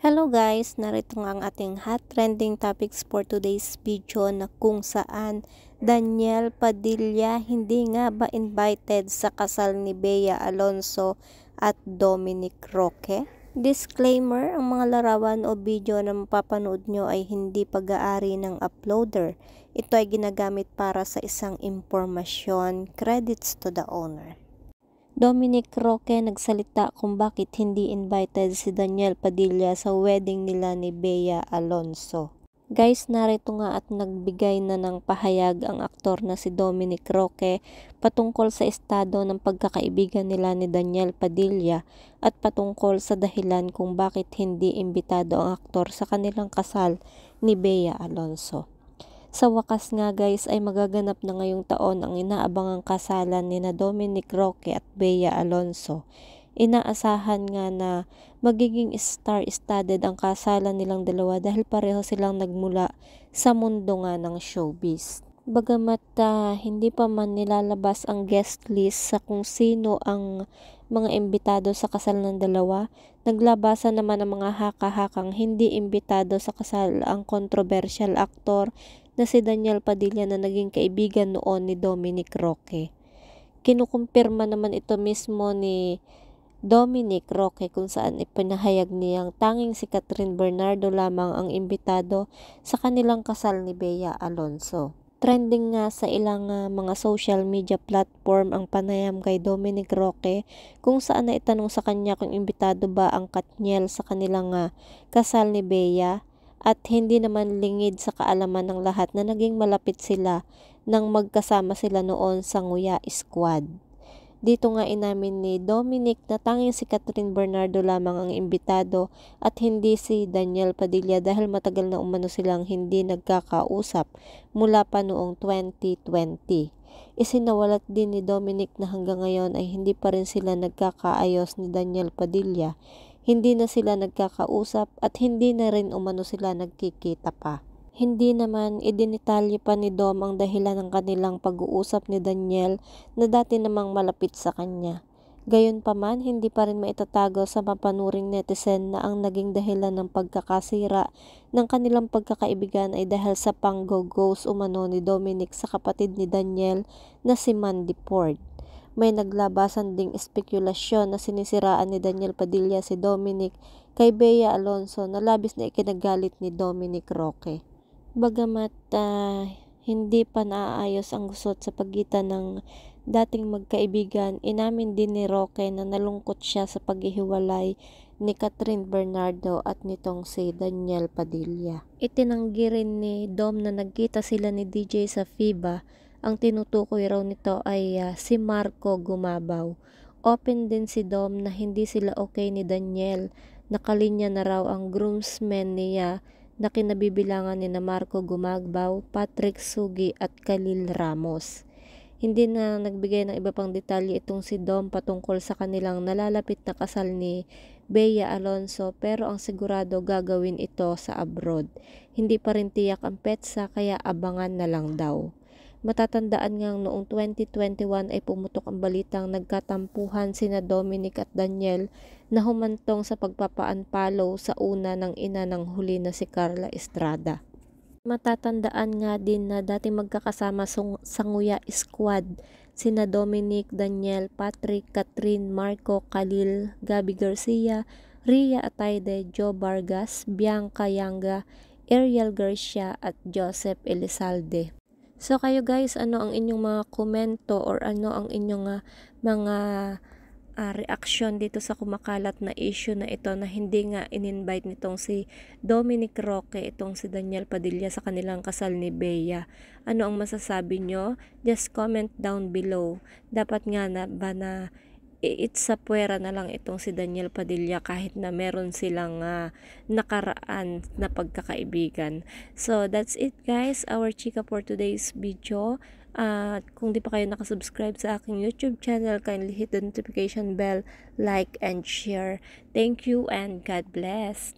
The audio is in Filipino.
Hello guys, narito nga ang ating hot trending topics for today's video na kung saan Daniel Padilla hindi nga ba invited sa kasal ni Bea Alonso at Dominic Roque? Disclaimer, ang mga larawan o video na mapapanood nyo ay hindi pag-aari ng uploader. Ito ay ginagamit para sa isang impormasyon. Credits to the owner. Dominic Roque nagsalita kung bakit hindi invited si Daniel Padilla sa wedding nila ni Bea Alonso. Guys, narito nga at nagbigay na ng pahayag ang aktor na si Dominic Roque patungkol sa estado ng pagkakaibigan nila ni Daniel Padilla at patungkol sa dahilan kung bakit hindi imbitado ang aktor sa kanilang kasal ni Bea Alonso. Sa wakas nga guys ay magaganap na ngayong taon ang inaabangang kasalan ni na Dominic Roque at Bea Alonso. Inaasahan nga na magiging star-studded ang kasalan nilang dalawa dahil pareho silang nagmula sa mundo nga ng showbiz. Bagamat hindi pa man nilalabas ang guest list sa kung sino ang mga imbitado sa kasal ng dalawa, naglabasan naman ang mga haka-hakang hindi imbitado sa kasal ang controversial actor na si Daniel Padilla na naging kaibigan noon ni Dominic Roque. Kinukumpirma naman ito mismo ni Dominic Roque kung saan ipinahayag niyang tanging si Catherine Bernardo lamang ang imbitado sa kanilang kasal ni Bea Alonso. Trending nga sa ilang mga social media platform ang panayam kay Dominic Roque kung saan na itanong sa kanya kung imbitado ba ang Katniel sa kanilang kasal ni Bea. At hindi naman lingid sa kaalaman ng lahat na naging malapit sila nang magkasama sila noon sa Nguya Squad. Dito nga inamin ni Dominic na tanging si Catherine Bernardo lamang ang imbitado at hindi si Daniel Padilla dahil matagal na umano silang hindi nagkakausap mula pa noong 2020. Isinawalat din ni Dominic na hanggang ngayon ay hindi pa rin sila nagkakaayos ni Daniel Padilla. Hindi na sila nagkakausap at hindi na rin umano sila nagkikita pa. Hindi naman idinitalye pa ni Dom ang dahilan ng kanilang pag-uusap ni Daniel na dati namang malapit sa kanya. Gayunpaman, hindi pa rin maitatago sa mapanuring netizen na ang naging dahilan ng pagkakasira ng kanilang pagkakaibigan ay dahil sa pang-ghost umano ni Dominic sa kapatid ni Daniel na si Mandy Ford. May naglabasan ding espekulasyon na sinisiraan ni Daniel Padilla si Dominic kay Bea Alonso na labis na ikinagalit ni Dominic Roque. Bagamat hindi pa naaayos ang gusot sa pagitan ng dating magkaibigan, inamin din ni Roque na nalungkot siya sa paghihiwalay ni Catherine Bernardo at nitong si Daniel Padilla. Itinanggi rin ni Dom na nagkita sila ni DJ sa FIBA. Ang tinutukoy raw nito ay si Marco Gumabaw. Open din si Dom na hindi sila okay ni Daniel. Nakalinya na raw ang groomsmen niya na kinabibilangan ni na Marco Gumabaw, Patrick Sugi at Khalil Ramos. Hindi na nagbigay ng iba pang detalye itong si Dom patungkol sa kanilang nalalapit na kasal ni Bea Alonso pero ang sigurado gagawin ito sa abroad. Hindi pa rin tiyak ang petsa kaya abangan na lang daw. Matatandaan ngang noong 2021 ay pumutok ang balitang nagkatampuhan sina Dominic at Daniel na humantong sa pagpapaanpalo sa una ng ina ng huli na si Carla Estrada. Matatandaan nga din na dati magkakasama sa Nguya Squad sina Dominic, Daniel, Patrick, Catherine, Marco, Khalil, Gabby Garcia, Ria Atayde, Joe Vargas, Bianca Yanga, Ariel Garcia at Joseph Elizalde. So kayo guys, ano ang inyong mga komento or ano ang inyong mga reaksyon dito sa kumakalat na issue na ito na hindi nga in-invite nitong si Dominic Roque, itong si Daniel Padilla sa kanilang kasal ni Bea. Ano ang masasabi nyo? Just comment down below. Dapat nga na ba na sa puwera na lang itong si Daniel Padilla kahit na meron silang nakaraan na pagkakaibigan. So that's it guys, our chika for today's video. Kung di pa kayo nakasubscribe sa aking YouTube channel, kindly hit the notification bell, like and share. Thank you and God bless.